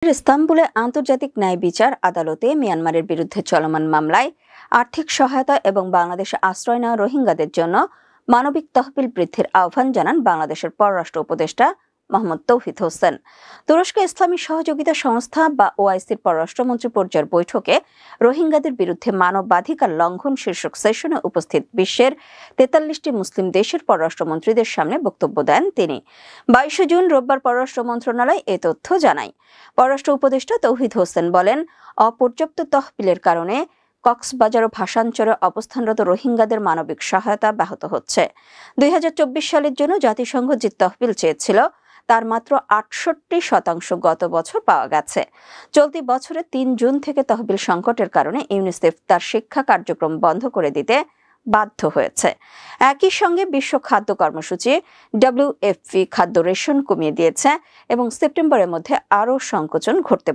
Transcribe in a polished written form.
ইস্তাম্বুলে আন্তর্জাতিক ন্যায় বিচার আদালতে মিয়ানমারের বিরুদ্ধে চলমান মামলায় আর্থিক সহায়তা এবং বাংলাদেশে আশ্রয় নেওয়া রোহিঙ্গাদের জন্য মানবিক তহবিল বৃদ্ধির আহ্বান জানান বাংলাদেশের পররাষ্ট্র উপদেষ্টা মোহাম্মদ তৌহিদ হোসেন। তুরস্ক ইসলামী সহযোগিতা সংস্থা বা ওআইসির পররাষ্ট্রমন্ত্রী পর্যায়ের বৈঠকে রোহিঙ্গাদের বিরুদ্ধে মানবাধিকার লঙ্ঘন শীর্ষক সেশনে উপস্থিত বিশ্বের ৪৩টি মুসলিম দেশের পররাষ্ট্রমন্ত্রীদের সামনে বক্তব্য দেন তিনি। ২২ জুন রোববার পররাষ্ট্র মন্ত্রণালয় এ তথ্য জানায়। পররাষ্ট্র উপদেষ্টা তৌহিদ হোসেন বলেন, অপর্যাপ্ত তহবিলের কারণে কক্সবাজার ও ভাষাঞ্চলে অবস্থানরত রোহিঙ্গাদের মানবিক সহায়তা ব্যাহত হচ্ছে। ২০২৪ সালের জন্য জাতিসংঘ যে তহবিল চেয়েছিল তার মাত্র ৬৮% গত বছর পাওয়া গেছে। চলতি বছরের ৩ জুন থেকে তহবিল সংকটের কারণে ইউনিসেফ তার শিক্ষা কার্যক্রম বন্ধ করে দিতে বাধ্য হয়েছে। একই সঙ্গে বিশ্ব খাদ্য কর্মসূচি WFP খাদ্য রেশন কমিয়ে দিয়েছে এবং সেপ্টেম্বরের মধ্যে আরও সংকোচন ঘটতে